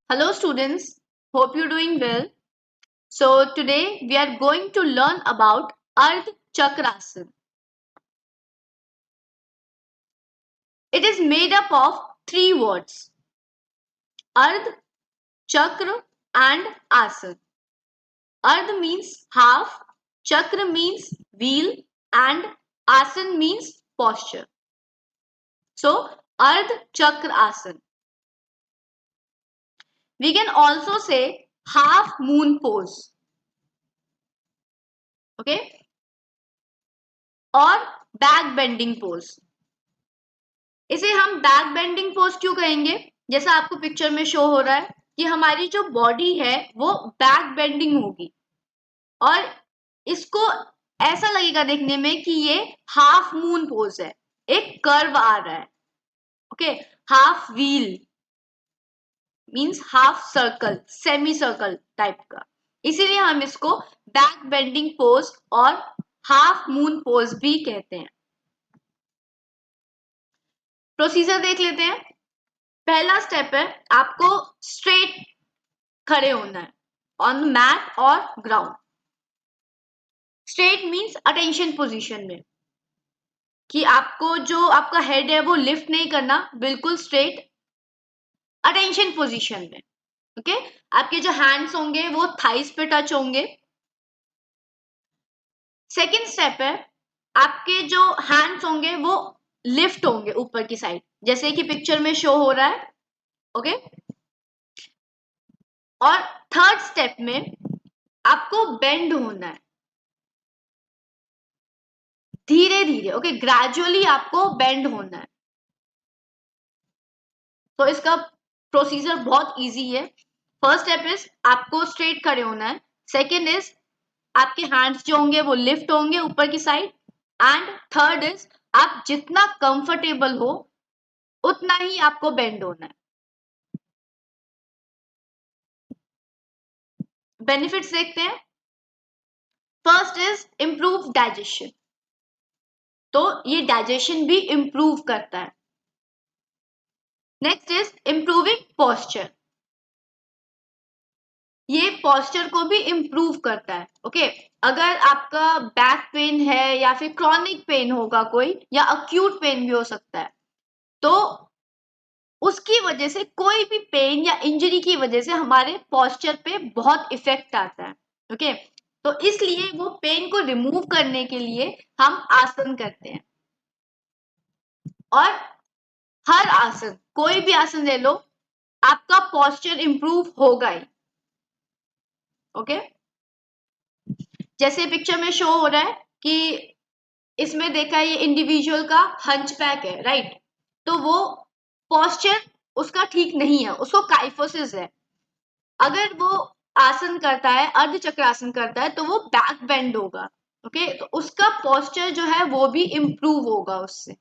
Hello students, hope you're doing well. So today we are going to learn about Ardh Chakrasana. It is made up of three words: Ardh, Chakra and Asana. Ardh means half, Chakra means wheel and Asana means posture. So Ardh Chakra Asana. We can also say half moon pose. Okay? और back bending pose. इसे हम back bending pose क्यों कहेंगे? जैसा आपको picture में show हो रहा है कि हमारी जो बॉडी है वो बैक बेंडिंग होगी और इसको ऐसा लगेगा देखने में कि ये हाफ मून पोज है, एक कर्व आ रहा है. Okay, half wheel means half circle, semi circle type का. इसीलिए हम इसको बैक बेंडिंग पोज और हाफ मून पोज भी कहते हैं. प्रोसीजर देख लेते हैं. पहला स्टेप है आपको स्ट्रेट खड़े होना है ऑन मैट और ground. Straight means attention position में, कि आपको जो आपका हेड है वो लिफ्ट नहीं करना, बिल्कुल स्ट्रेट अटेंशन पोजीशन में. ओके, आपके जो हैंड्स होंगे वो थाइस पे टच होंगे. सेकेंड स्टेप है आपके जो हैंड्स होंगे वो लिफ्ट होंगे ऊपर की साइड, जैसे कि पिक्चर में शो हो रहा है. ओके, और थर्ड स्टेप में आपको बेंड होना है धीरे धीरे. ओके, ग्रेजुअली आपको बेंड होना है. तो इसका प्रोसीजर बहुत इजी है. फर्स्ट स्टेप इज आपको स्ट्रेट खड़े होना है. सेकेंड इज आपके हैंड्स जो होंगे वो लिफ्ट होंगे ऊपर की साइड. एंड थर्ड इज आप जितना कंफर्टेबल हो उतना ही आपको बेंड होना है. बेनिफिट्स देखते हैं. First is improve digestion. तो ये डाइजेशन भी इंप्रूव करता है. Next is improving posture. ये पोस्चर को भी इम्प्रूव करता है. ओके, अगर आपका बैक पेन है या फिर क्रॉनिक पेन होगा कोई, या अक्यूट पेन भी हो सकता है, तो उसकी वजह से कोई भी पेन या इंजरी की वजह से हमारे पोस्चर पे बहुत इफेक्ट आता है. ओके, तो इसलिए वो पेन को रिमूव करने के लिए हम आसन करते हैं. और हर आसन, कोई भी आसन ले लो, आपका पोस्चर इंप्रूव होगा ही. ओके, जैसे पिक्चर में शो हो रहा है कि इसमें देखा ये इंडिविजुअल का हंचबैक है, राइट? तो वो पोस्चर उसका ठीक नहीं है, उसको काइफोसिस है. अगर वो आसन करता है, अर्ध चक्रासन करता है, तो वो बैक बेंड होगा. ओके, तो उसका पोस्चर जो है वो भी इंप्रूव होगा उससे.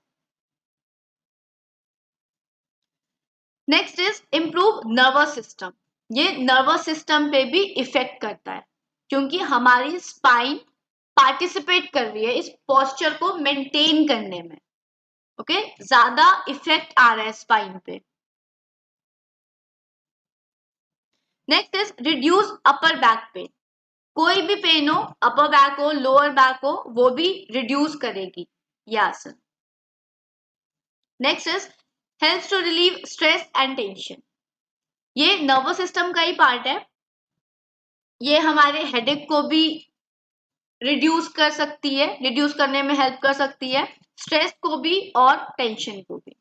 Next is improve nervous system. ये नर्वस सिस्टम पे भी इफेक्ट करता है, क्योंकि हमारी स्पाइन पार्टिसिपेट कर रही है इस पोस्चर को मेंटेन करने में. ओके, ज्यादा इफेक्ट आ रहा है स्पाइन पे. Next is reduce upper back pain. कोई भी पेन हो, अपर बैक हो, लोअर बैक हो, वो भी रिड्यूस करेगी ये आसन. Next is helps to relieve stress and tension. ये नर्वस सिस्टम का ही पार्ट है. ये हमारे हेडेक को भी रिड्यूस कर सकती है, रिड्यूस करने में हेल्प कर सकती है, स्ट्रेस को भी और टेंशन को भी.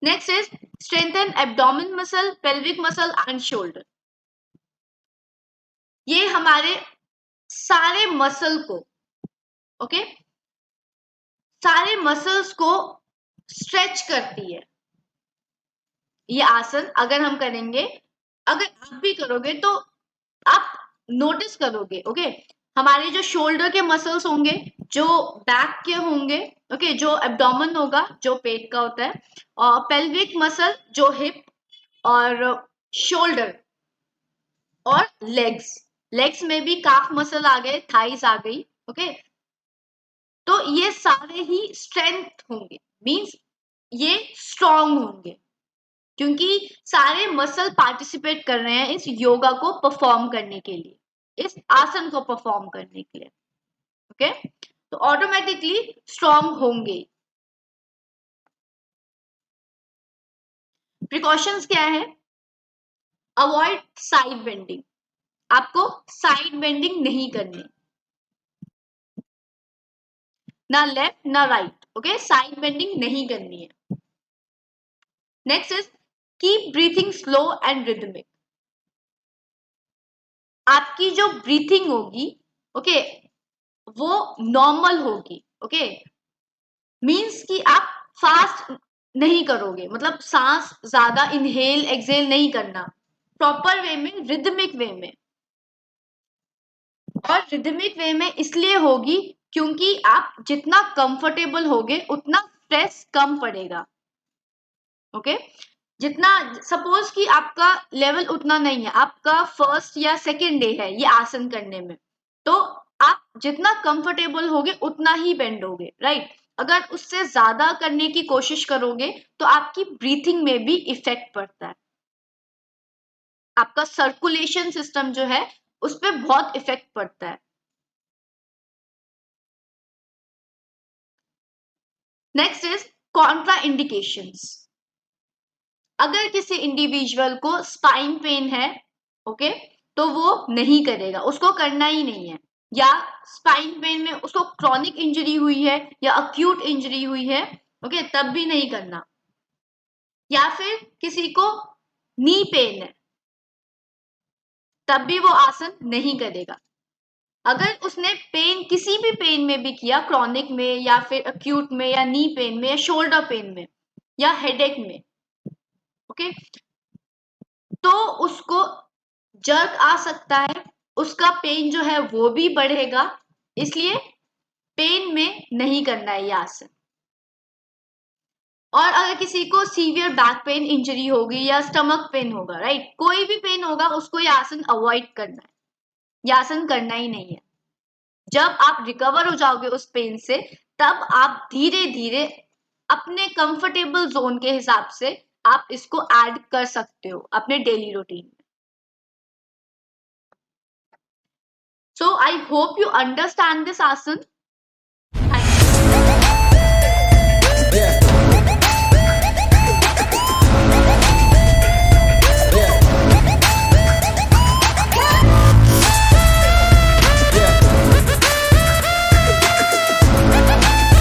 Next is strengthen abdomen muscle, pelvic muscle and shoulder. ये हमारे सारे मसल को, ओके, सारे मसल्स को स्ट्रेच करती है ये आसन. अगर हम करेंगे, अगर आप भी करोगे तो आप नोटिस करोगे. ओके, हमारे जो शोल्डर के मसल्स होंगे, जो बैक के होंगे, ओके, जो एब्डोमेन होगा जो पेट का होता है, और पेल्विक मसल जो हिप और शोल्डर और लेग्स. लेग्स में भी काफ मसल आ गए, थाइस आ गई. ओके, तो ये सारे ही स्ट्रेंथ होंगे, मींस ये स्ट्रॉन्ग होंगे. क्योंकि सारे मसल पार्टिसिपेट कर रहे हैं इस योगा को परफॉर्म करने के लिए, इस आसन को परफॉर्म करने के लिए। ओके, तो ऑटोमेटिकली स्ट्रॉन्ग होंगे। प्रिकॉशंस क्या है? अवॉइड साइड बेंडिंग, आपको साइड बेंडिंग नहीं करनी, ना लेफ्ट ना राइट। ओके, साइड बेंडिंग नहीं करनी है। Next is keep breathing slow and rhythmic. आपकी जो ब्रीथिंग होगी, ओके, वो नॉर्मल होगी। ओके, मीन्स कि आप फास्ट नहीं करोगे, मतलब सांस ज्यादा इनहेल एक्सहेल नहीं करना, प्रॉपर वे में, रिदमिक वे में। और रिदमिक वे में इसलिए होगी क्योंकि आप जितना कंफर्टेबल होगे उतना स्ट्रेस कम पड़ेगा। ओके, जितना, सपोज कि आपका लेवल उतना नहीं है, आपका फर्स्ट या सेकेंड डे है ये आसन करने में, तो आप जितना कंफर्टेबल होगे उतना ही बेंड होगे, राइट। अगर उससे ज्यादा करने की कोशिश करोगे तो आपकी ब्रीथिंग में भी इफेक्ट पड़ता है, आपका सर्कुलेशन सिस्टम जो है उस पर बहुत इफेक्ट पड़ता है। Next is Contra indications. अगर किसी इंडिविजुअल को स्पाइन पेन है, ओके, तो वो नहीं करेगा, उसको करना ही नहीं है। या स्पाइन पेन में उसको क्रॉनिक इंजरी हुई है या अक्यूट इंजरी हुई है, ओके, तब भी नहीं करना। या फिर किसी को नी पेन है, तब भी वो आसन नहीं करेगा। अगर उसने पेन किसी भी पेन में भी किया, क्रॉनिक में या फिर अक्यूट में या नी पेन में या शोल्डर पेन में या हेडेक में, ओके, तो उसको जर्क आ सकता है, उसका पेन जो है वो भी बढ़ेगा, इसलिए पेन में नहीं करना है ये आसन। और अगर किसी को सीवियर बैक पेन इंजरी होगी या स्टमक पेन होगा, राइट, कोई भी पेन होगा, उसको ये आसन अवॉइड करना है, ये आसन करना ही नहीं है। जब आप रिकवर हो जाओगे उस पेन से, तब आप धीरे धीरे अपने कंफर्टेबल जोन के हिसाब से आप इसको ऐड कर सकते हो अपने डेली रूटीन में। So I hope you understand this आसन।